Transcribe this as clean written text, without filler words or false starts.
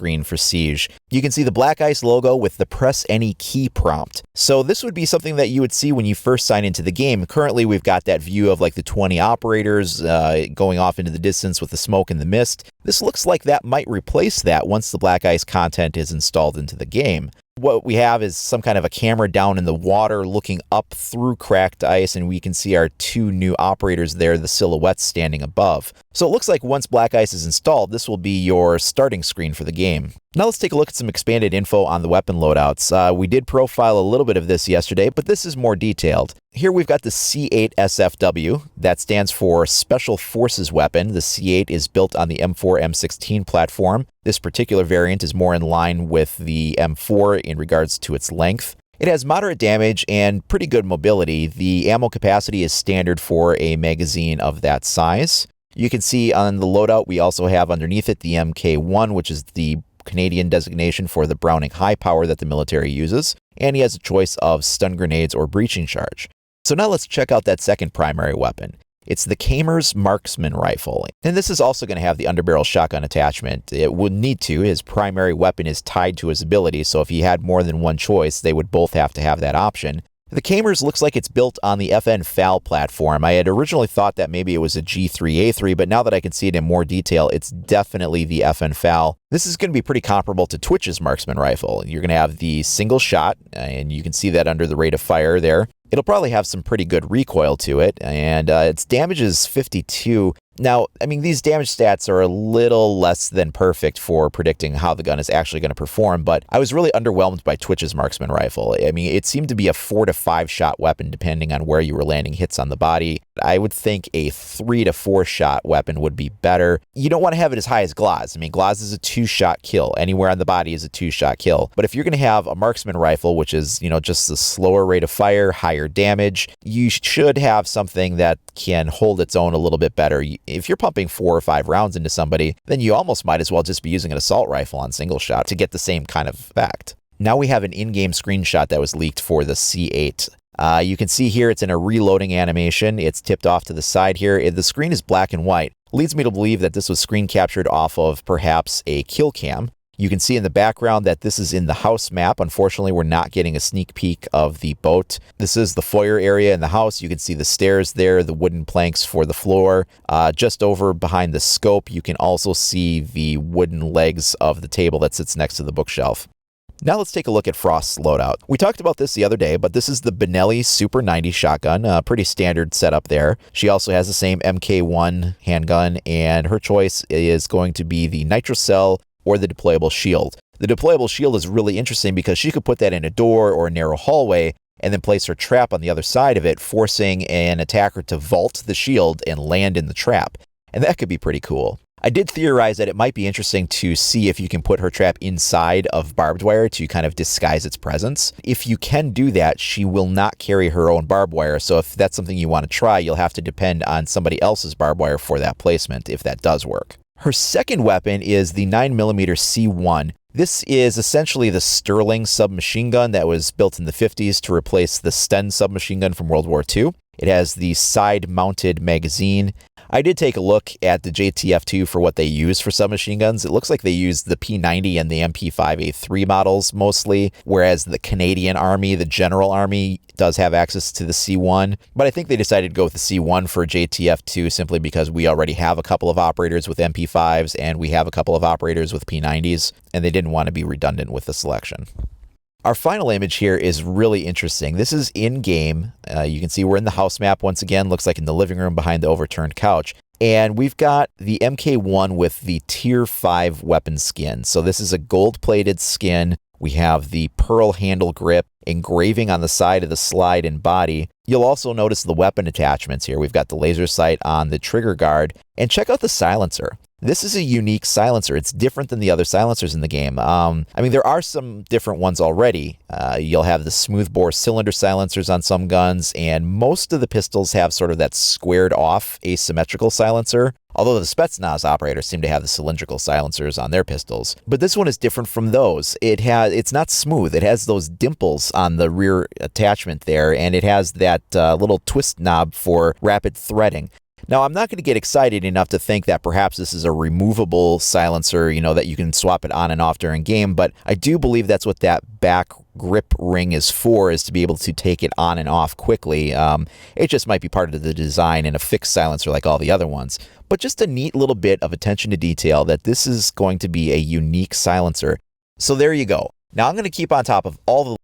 screen for Siege. You can see the Black Ice logo with the press any key prompt. So this would be something that you would see when you first sign into the game. Currently, we've got that view of like the 20 operators going off into the distance with the smoke and the mist. This looks like that might replace that once the Black Ice content is installed into the game. What we have is some kind of a camera down in the water looking up through cracked ice, and we can see our two new operators there, the silhouettes standing above. So it looks like once Black Ice is installed, this will be your starting screen for the game. Now let's take a look at some expanded info on the weapon loadouts. We did profile a little bit of this yesterday, but this is more detailed. Here we've got the C8 SFW. That stands for Special Forces Weapon. The C8 is built on the M4 M16 platform. This particular variant is more in line with the M4 in regards to its length. It has moderate damage and pretty good mobility. The ammo capacity is standard for a magazine of that size. You can see on the loadout we also have underneath it the MK1, which is the Canadian designation for the Browning high power that the military uses, and he has a choice of stun grenades or breaching charge. So now let's check out that second primary weapon. It's the Kamer's Marksman Rifle, and this is also going to have the underbarrel shotgun attachment. It would need to. His primary weapon is tied to his ability, so if he had more than one choice, they would both have to have that option. The Kamer's looks like it's built on the FN FAL platform. I had originally thought that maybe it was a G3A3, but now that I can see it in more detail, it's definitely the FN FAL. This is going to be pretty comparable to Twitch's Marksman Rifle. You're going to have the single shot, and you can see that under the rate of fire there. It'll probably have some pretty good recoil to it, and its damage is 52. Now, I mean, these damage stats are a little less than perfect for predicting how the gun is actually going to perform, but I was really underwhelmed by Twitch's Marksman Rifle. I mean, it seemed to be a 4 to 5 shot weapon depending on where you were landing hits on the body. I would think a 3 to 4 shot weapon would be better. You don't want to have it as high as Glaz. I mean, Glaz is a 2-shot kill. Anywhere on the body is a 2-shot kill. But if you're going to have a Marksman Rifle, which is, just the slower rate of fire, higher damage, you should have something that can hold its own a little bit better. If you're pumping 4 or 5 rounds into somebody, then you almost might as well just be using an assault rifle on single shot to get the same kind of effect. Now we have an in-game screenshot that was leaked for the C8. You can see here it's in a reloading animation. It's tipped off to the side here. The screen is black and white. Leads me to believe that this was screen captured off of perhaps a kill cam. You can see in the background that this is in the house map. Unfortunately, we're not getting a sneak peek of the boat. This is the foyer area in the house. You can see the stairs there, the wooden planks for the floor. Just over behind the scope, you can also see the wooden legs of the table that sits next to the bookshelf. Now let's take a look at Frost's loadout. We talked about this the other day, but this is the Benelli Super 90 shotgun, pretty standard setup there. She also has the same MK1 handgun, and her choice is going to be the Nitrocell or the deployable shield. The deployable shield is really interesting because she could put that in a door or a narrow hallway and then place her trap on the other side of it, forcing an attacker to vault the shield and land in the trap. And that could be pretty cool. I did theorize that it might be interesting to see if you can put her trap inside of barbed wire to kind of disguise its presence. If you can do that, she will not carry her own barbed wire, so if that's something you want to try, you'll have to depend on somebody else's barbed wire for that placement, if that does work. Her second weapon is the 9mm C1. This is essentially the Sterling submachine gun that was built in the 50s to replace the Sten submachine gun from World War II. It has the side-mounted magazine. I did take a look at the JTF2 for what they use for submachine guns. It looks like they use the P90 and the MP5A3 models mostly, whereas the Canadian Army, the General Army, does have access to the C1. But I think they decided to go with the C1 for JTF2 simply because we already have a couple of operators with MP5s and we have a couple of operators with P90s, and they didn't want to be redundant with the selection. Our final image here is really interesting. This is in-game. You can see we're in the house map once again. Looks like in the living room behind the overturned couch. And we've got the MK1 with the Tier 5 weapon skin. So this is a gold-plated skin. We have the pearl handle grip, engraving on the side of the slide and body. You'll also notice the weapon attachments here. We've got the laser sight on the trigger guard. And check out the silencer. This is a unique silencer. It's different than the other silencers in the game. I mean, there are some different ones already. You'll have the smoothbore cylinder silencers on some guns, and most of the pistols have sort of that squared off asymmetrical silencer, although the Spetsnaz operators seem to have the cylindrical silencers on their pistols. But this one is different from those. It's not smooth. It has those dimples on the rear attachment there, and it has that little twist knob for rapid threading. Now, I'm not going to get excited enough to think that perhaps this is a removable silencer, that you can swap it on and off during game, but I do believe that's what that back grip ring is for, is to be able to take it on and off quickly. It just might be part of the design in a fixed silencer like all the other ones. But just a neat little bit of attention to detail that this is going to be a unique silencer. So there you go. Now I'm going to keep on top of all the